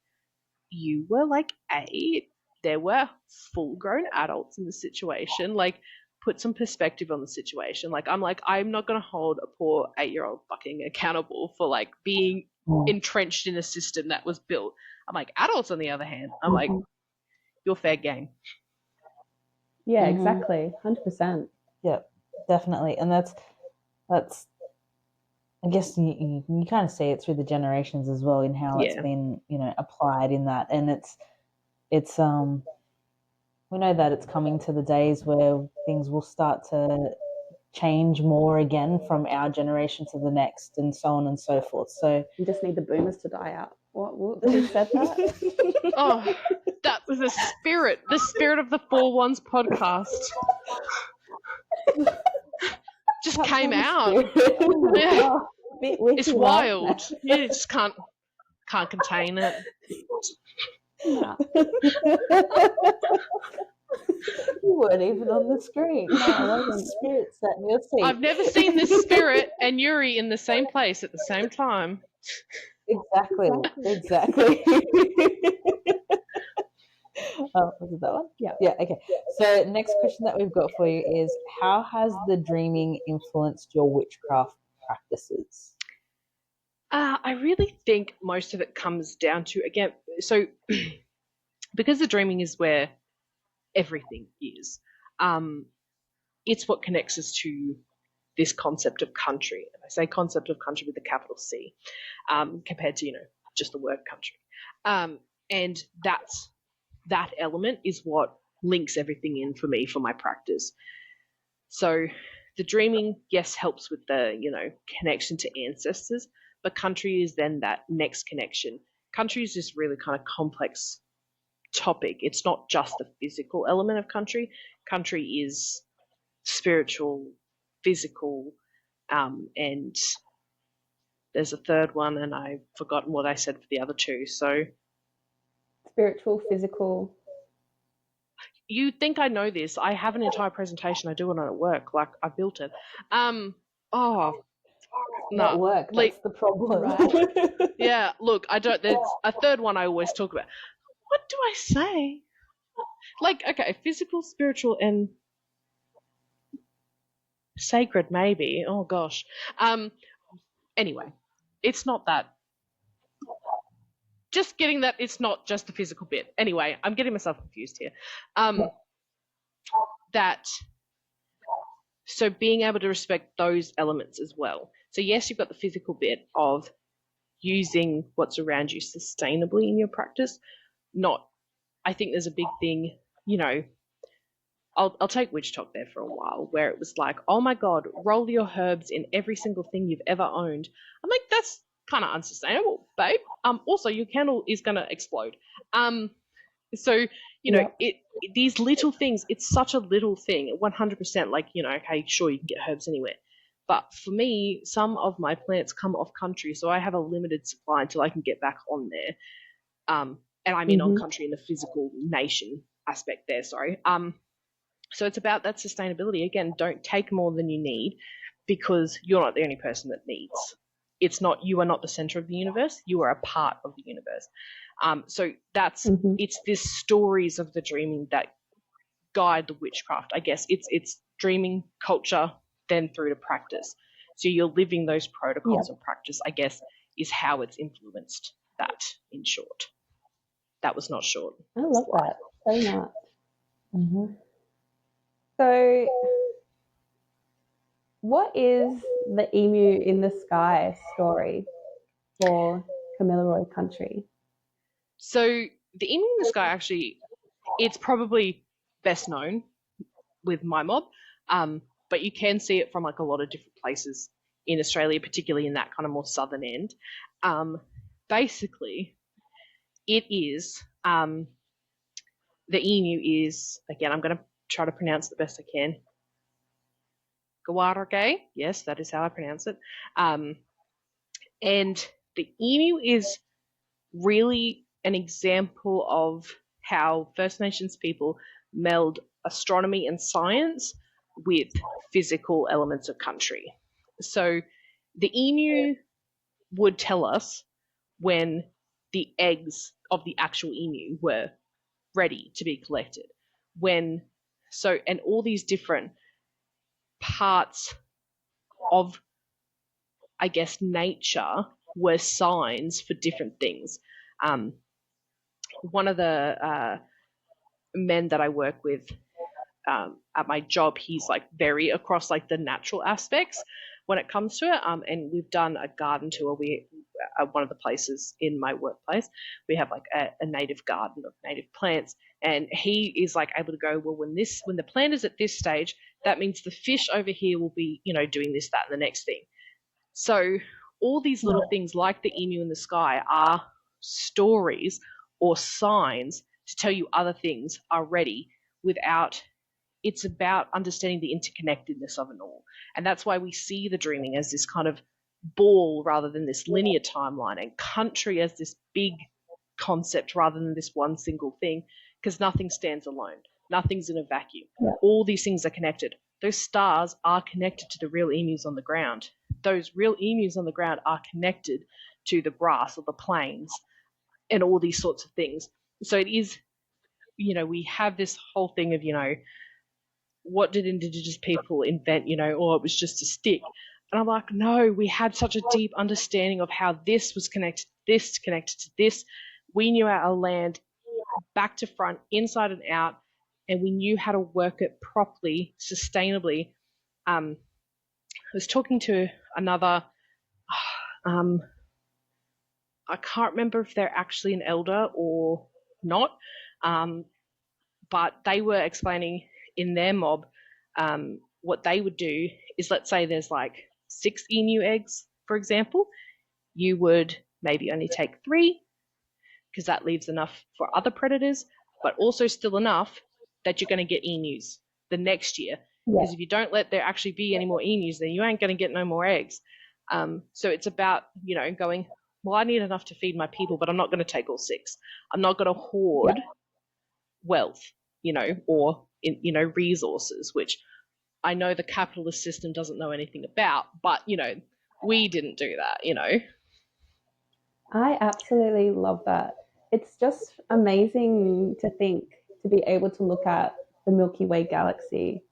C: you were like 8. There were full-grown adults in the situation. Like, put some perspective on the situation. Like, I'm not going to hold a poor 8-year-old fucking accountable for like being entrenched in a system that was built. I'm like, adults on the other hand, I'm like, you're fair game.
A: Yeah, exactly. 100%.
B: Yeah, definitely. And that's I guess you kind of see it through the generations as well in how it's been, applied in that. And it's we know that it's coming to the days where things will start to change more again from our generation to the next, and so on and so forth. So
A: you just need the boomers to die out. What who said that?
C: Oh, that was the spirit of the 4ofwands podcast. Just came out. Yeah. It's wild. You just can't contain it.
A: Nah.
B: You weren't even on the screen. No, I wasn't. Spirit sat in your seat.
C: I've never seen the spirit and Yuri in the same place at the same time.
B: Exactly. Was it that one?
A: Yeah.
B: Okay. So next question that we've got for you is, how has the dreaming influenced your witchcraft practices?
C: I really think most of it comes down to, again, so because the dreaming is where everything is, it's what connects us to this concept of country. And I say concept of country with a capital C, compared to, just the word country. And that element is what links everything in for me for my practice. So the dreaming, yes, helps with the, connection to ancestors, but country is then that next connection. Country is this really kind of complex topic. It's not just the physical element of country. Country is spiritual, physical, and there's a third one, and I've forgotten what I said for the other two. So
A: spiritual, physical.
C: You think I know this? I have an entire presentation. I do it at work. Like, I built it.
B: Not work. That's the problem.
A: Right.
C: Yeah. Look, I don't. There's a third one I always talk about. What do I say? Like, okay, physical, spiritual, and sacred, maybe. Oh gosh. Anyway, it's not that. Just getting that it's not just the physical bit. Anyway, I'm getting myself confused here. So being able to respect those elements as well. So yes, you've got the physical bit of using what's around you sustainably in your practice. I think there's a big thing, I'll take Witch Talk there for a while, where it was like, oh my God, roll your herbs in every single thing you've ever owned. I'm like, that's kind of unsustainable, babe. Also, your candle is going to explode. So, these little things, it's such a little thing, 100%, like, okay, sure, you can get herbs anywhere. But for me, some of my plants come off country, so I have a limited supply until I can get back on there. And I mean on country in the physical nation aspect there, sorry. So it's about that sustainability. Again, don't take more than you need, because you're not the only person that needs. You are not the center of the universe. You are a part of the universe. So it's this stories of the dreaming that guide the witchcraft. I guess it's dreaming, culture, then through to practice. So you're living those protocols of practice, I guess, is how it's influenced that, in short. That was not short.
A: I love that so much. So what is the emu in the sky story for Kamilaroi country?
C: So the emu in the sky, actually, it's probably best known with my mob, but you can see it from like a lot of different places in Australia, particularly in that kind of more southern end. Basically, it is the emu is, again, I'm going to try to pronounce the best I can. Gawarage, yes, that is how I pronounce it. And the emu is really an example of how First Nations people meld astronomy and science with physical elements of country. So the emu would tell us when the eggs of the actual emu were ready to be collected. And all these different parts of, I guess, nature were signs for different things. One of the men that I work with at my job, he's like very across like the natural aspects when it comes to it. And we've done a garden tour. We one of the places in my workplace, we have like a native garden of native plants, and he is like able to go, well, when the plant is at this stage, that means the fish over here will be, doing this, that, and the next thing. So all these little things like the emu in the sky are stories or signs to tell you other things are ready it's about understanding the interconnectedness of it all. And that's why we see the dreaming as this kind of ball rather than this linear timeline, and country as this big concept rather than this one single thing, because nothing stands alone. Nothing's in a vacuum. Yeah. All these things are connected. Those stars are connected to the real emus on the ground. Those real emus on the ground are connected to the grass or the plains and all these sorts of things. So it is, we have this whole thing of, what did Indigenous people invent, or it was just a stick. And I'm like, no, we had such a deep understanding of how this was connected to this. We knew our land back to front, inside and out, and we knew how to work it properly, sustainably. I was talking to another, I can't remember if they're actually an elder or not, but they were explaining in their mob, what they would do is, let's say there's like 6 emu eggs, for example, you would maybe only take 3 because that leaves enough for other predators, but also still enough that you're going to get emus the next year. Because if you don't let there actually be any more emus, then you ain't going to get no more eggs. So it's about, going, well, I need enough to feed my people, but I'm not going to take all 6. I'm not going to hoard wealth, or resources, which I know the capitalist system doesn't know anything about, but we didn't do that.
A: I absolutely love that. It's just amazing to be able to look at the Milky Way galaxy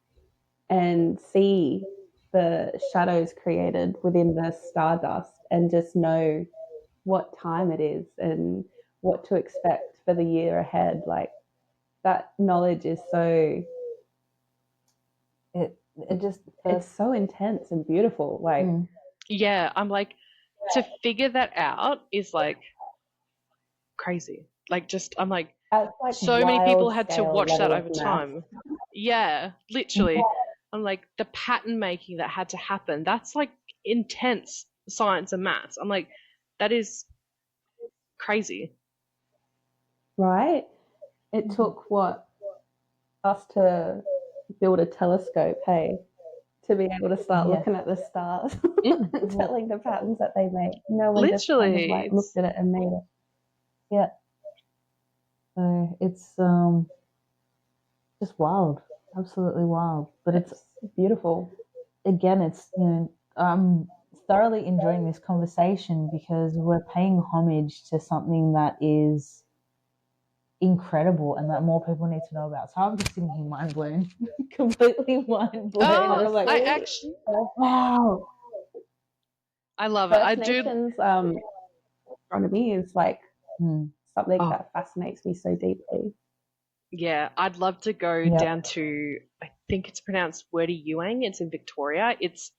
A: and see the shadows created within the stardust and just know what time it is and what to expect for the year ahead. Like, that knowledge is so, it's so intense and beautiful. Like,
C: yeah, I'm like, to figure that out is like crazy. Like, just, I'm like so many people had to watch that over time. Yeah, literally. I'm like, the pattern making that had to happen, that's like intense science and maths. I'm like, that is crazy.
A: Right? It took us to build a telescope, hey, to be able to start looking at the stars and telling the patterns that they make. No one just kind of like looked at it and made it. Yeah. So it's just wild, absolutely wild. But it's beautiful.
B: Again, it's I'm thoroughly enjoying this conversation because we're paying homage to something that is incredible and that more people need to know about. So I'm just sitting here mind blown, completely mind blown.
C: Oh, like, I actually,
A: wow,
C: I love
A: First
C: it. I
A: Nations,
C: do.
A: Astronomy is like something that fascinates me so deeply.
C: Yeah, I'd love to go down to, I think it's pronounced Wurdi-Youang. It's in Victoria.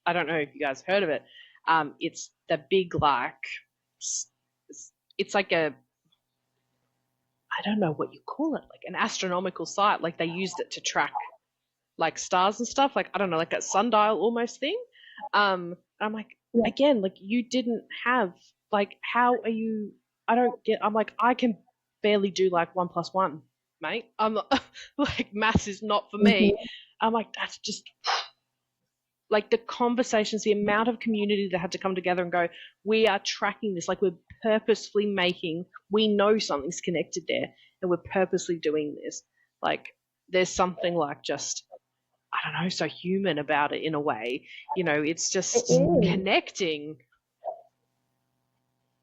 C: I don't know if you guys heard of it. It's the big, like, it's like I don't know what you call it, like an astronomical site. Like, they used it to track like stars and stuff. Like, I don't know, like a sundial almost thing. I'm like, again, like, you didn't have, like, how are you? I don't get. I'm like, I can barely do like 1 + 1. mate. I'm like, maths is not for me. I'm like, that's just like the conversations, the amount of community that had to come together and go, we are tracking this, like we're purposefully we know something's connected there and we're purposely doing this. Like there's something like just, I don't know, so human about it in a way. You know, it's just connecting.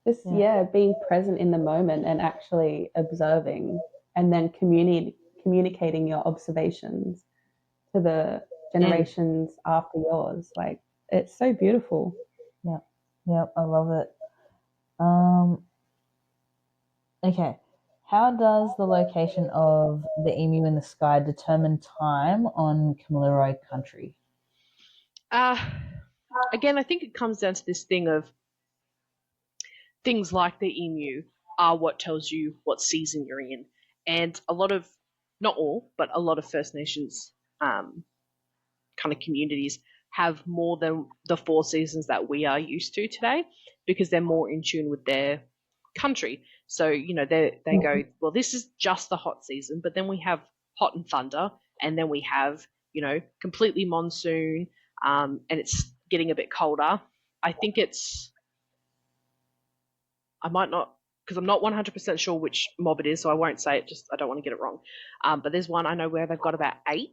A: Just, being present in the moment and actually observing and then communicating your observations to the generations after yours. Like, it's so beautiful.
B: Yeah, I love it. Okay. How does the location of the emu in the sky determine time on Kamilaroi country?
C: Again, I think it comes down to this thing of things like the emu are what tells you what season you're in. And a lot of, not all, but a lot of First Nations kind of communities have more than the 4 seasons that we are used to today because they're more in tune with their country. So, you know, they go, well, this is just the hot season, but then we have hot and thunder, and then we have, you know, completely monsoon, and it's getting a bit colder. I think I might not, because I'm not 100% sure which mob it is, so I won't say it, just I don't want to get it wrong. But there's one I know where they've got about 8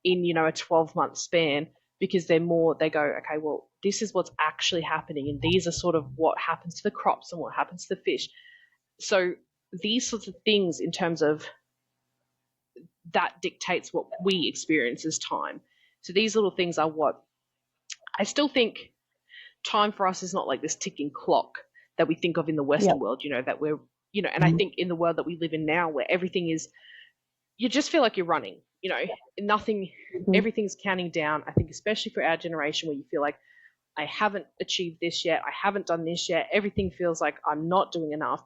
C: in, you know, a 12-month span, because they go, okay, well, this is what's actually happening, and these are sort of what happens to the crops and what happens to the fish. So these sorts of things in terms of that dictates what we experience as time. So these little things are what I still think time for us is not like this ticking clock that we think of in the Western world, you know, that we're, you know, and I think in the world that we live in now where everything is, you just feel like you're running, you know, everything's counting down. I think especially for our generation where you feel like I haven't achieved this yet, I haven't done this yet, everything feels like I'm not doing enough.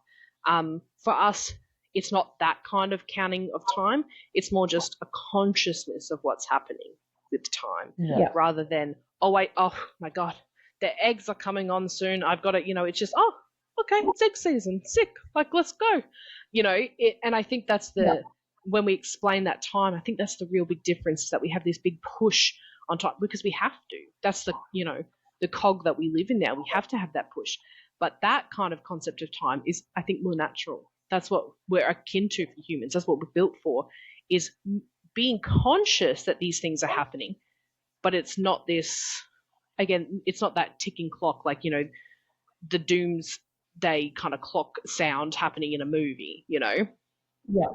C: For us, it's not that kind of counting of time. It's more just a consciousness of what's happening with time rather than, oh my God, the eggs are coming on soon. I've got to, you know, it's just, oh, okay, it's egg season, sick, like, let's go, you know, and I think that's when we explain that time, I think that's the real big difference, is that we have this big push on time because we have to. That's the, you know, the cog that we live in now. We have to have that push. But that kind of concept of time is, I think, more natural. That's what we're akin to for humans. That's what we're built for, is being conscious that these things are happening. But it's not this, again, it's not that ticking clock, like, you know, the doomsday kind of clock sound happening in a movie, you know?
A: Yeah.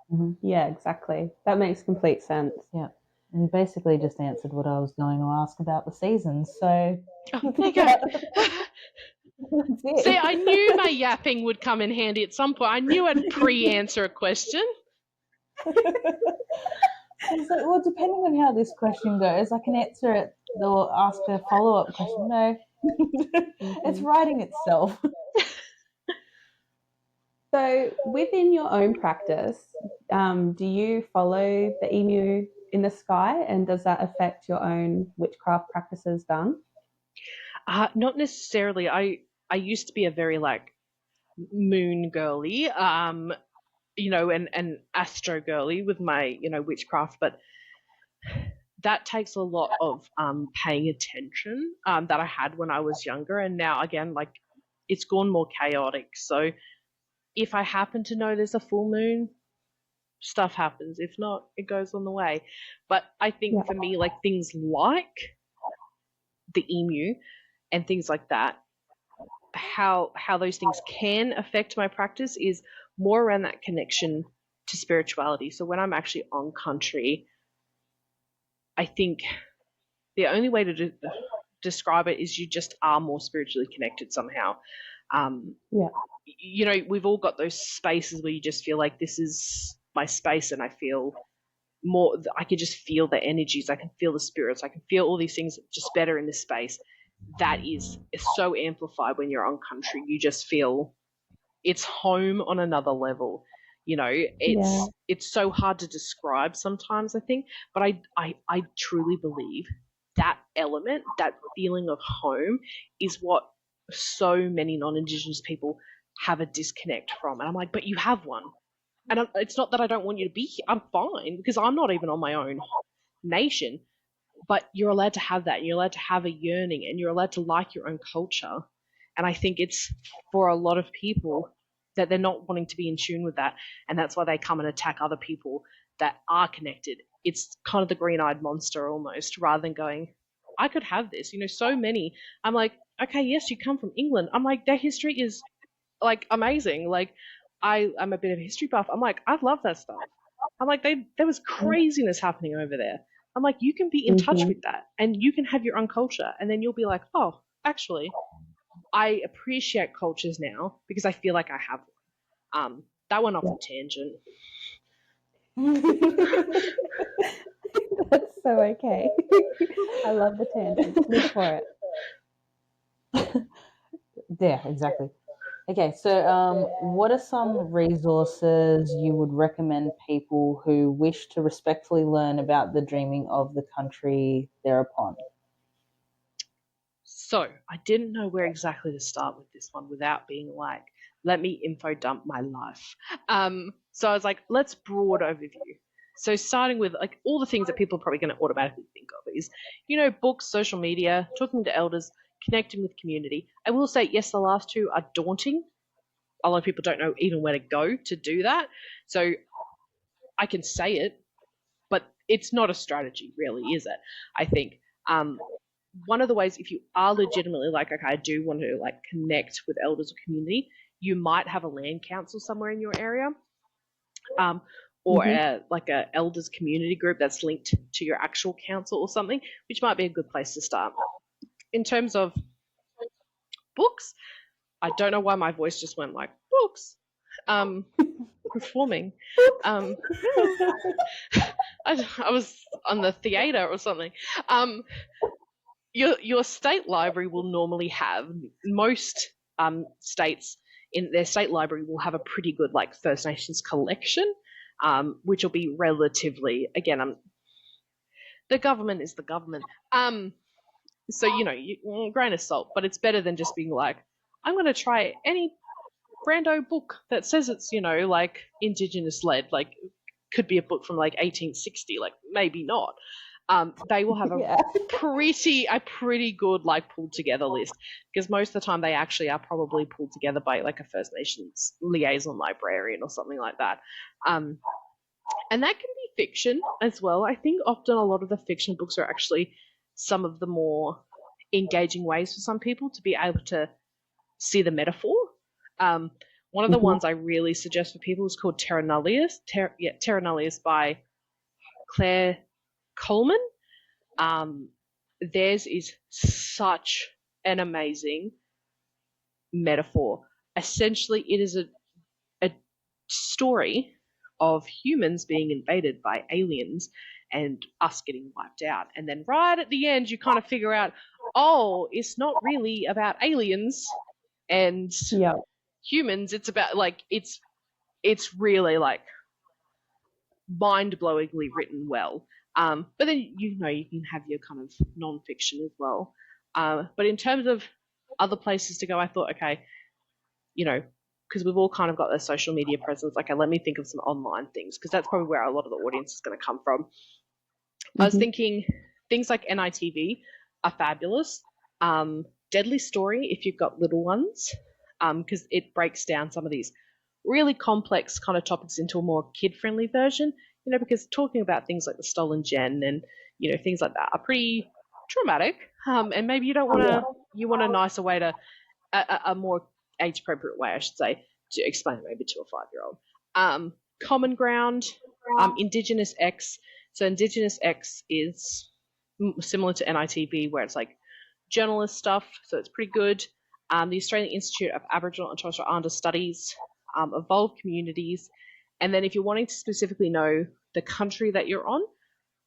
A: Yeah, exactly. That makes complete sense.
B: Yeah. And you basically just answered what I was going to ask about the seasons. So
C: there you go. See, I knew my yapping would come in handy at some point. I knew I'd pre-answer a question.
B: It's like, well, depending on how this question goes, I can answer it or ask a follow-up question. No, it's writing itself.
A: So within your own practice, do you follow the emu in the sky, and does that affect your own witchcraft practices done?
C: Not necessarily. I used to be a very like moon girly, you know, and astro girly with my, you know, witchcraft, but that takes a lot of paying attention that I had when I was younger, and now again, like, it's gone more chaotic. So if I happen to know there's a full moon, stuff happens. If not, it goes on the way. But I think for me, like, things like the emu and things like that, how those things can affect my practice is more around that connection to spirituality. So when I'm actually on country, I think the only way to describe it is you just are more spiritually connected somehow. You know, we've all got those spaces where you just feel like this is my space, and I feel more, I can just feel the energies, I can feel the spirits, I can feel all these things just better in this space. That is so amplified when you're on country. You just feel it's home on another level. You know, it's so hard to describe sometimes, I think, but I truly believe that element, that feeling of home, is what so many non-Indigenous people have a disconnect from. And I'm like, but you have one. And it's not that I don't want you to be here. I'm fine because I'm not even on my own nation. But you're allowed to have that. You're allowed to have a yearning, and you're allowed to like your own culture. And I think it's for a lot of people that they're not wanting to be in tune with that, and that's why they come and attack other people that are connected. It's kind of the green-eyed monster almost, rather than going, I could have this. So many. I'm like, okay, yes, you come from England. I'm like, their history is like amazing. Like, I'm a bit of a history buff. I'm like, I love that stuff. I'm like, there was craziness happening over there. I'm like, you can be in touch with that, and you can have your own culture, and then you'll be like, oh, actually, I appreciate cultures now because I feel like I have one. That went off a tangent.
A: That's so okay. I love the tangent. Live for it.
B: Yeah, exactly. Okay, so what are some resources you would recommend people who wish to respectfully learn about the dreaming of the country they're upon?
C: So I didn't know where exactly to start with this one without being like, let me info dump my life. So I was like, let's broad overview. So starting with like all the things that people are probably going to automatically think of is, books, social media, talking to elders, connecting with community. I will say, yes, the last two are daunting. A lot of people don't know even where to go to do that. So I can say it, but it's not a strategy really, is it? I think one of the ways, if you are legitimately like, okay, I do want to like connect with elders or community, you might have a land council somewhere in your area, or like a elders community group that's linked to your actual council or something, which might be a good place to start. In terms of books, I don't know why my voice just went like books. Performing. I was on the theatre or something. Your state library will normally have, most states in their state library will have a pretty good like First Nations collection, which will be relatively, again, the government is the government. So grain of salt, but it's better than just being like, I'm going to try any rando book that says it's like Indigenous led, like could be a book from like 1860, like maybe not. They will have a pretty good like pulled together list, because most of the time they actually are probably pulled together by like a First Nations liaison librarian or something like that. And that can be fiction as well. I think often a lot of the fiction books are actually some of the more engaging ways for some people to be able to see the metaphor. One of the ones I really suggest for people is called Terra Nullius. Terra Nullius by Claire Coleman. Theirs is such an amazing metaphor. Essentially, it is a story of humans being invaded by aliens and us getting wiped out. And then right at the end, you kind of figure out, oh, it's not really about aliens and humans. It's about like, it's really like mind-blowingly written well. But then, you can have your kind of non-fiction as well. But in terms of other places to go, I thought, okay, because we've all kind of got their social media presence, okay, let me think of some online things, because that's probably where a lot of the audience is going to come from. I was thinking things like NITV are fabulous. Deadly Story, if you've got little ones, because it breaks down some of these really complex kind of topics into a more kid-friendly version, because talking about things like the stolen gen and, things like that are pretty traumatic. And maybe you don't want to, you want a nicer way to, a more age-appropriate way, I should say, to explain it maybe to a 5-year-old. Common Ground, Indigenous X. So Indigenous X is similar to NITV, where it's like journalist stuff, so it's pretty good. The Australian Institute of Aboriginal and Torres Strait Islander Studies, Evolved Communities, and then if you're wanting to specifically know the country that you're on,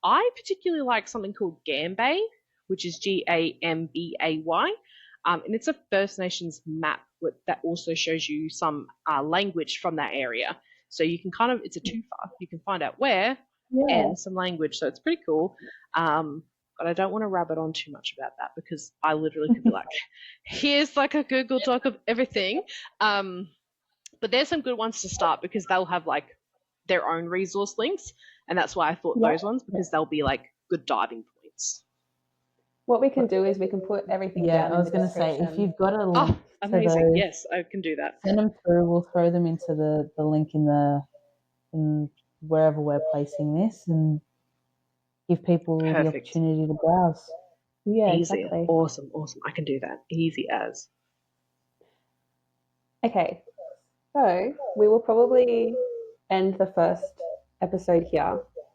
C: I particularly like something called Gambay, which is Gambay, and it's a First Nations map that also shows you some language from that area. So you can it's a twofer. You can find out where and some language, so it's pretty cool. But I don't want to rabbit on too much about that, because I literally could be like, here's like a Google Doc of everything. But there's some good ones to start, because they'll have like their own resource links, and that's why I thought
A: Yeah.
C: those ones, because they'll be like good diving points.
A: What we can do is we can put everything down
B: I was
A: in the
B: going to say, if
A: description.
B: you've got a link
C: Oh,
B: to
C: amazing!
B: those,
C: Yes, I can do that.
B: send them through. We'll throw them into the link in wherever we're placing this, and give people the
C: Perfect.
B: opportunity to browse.
A: Yeah,
C: Easy.
A: exactly.
C: Awesome. I can do that. Easy as.
A: Okay, so we will probably end the first episode here.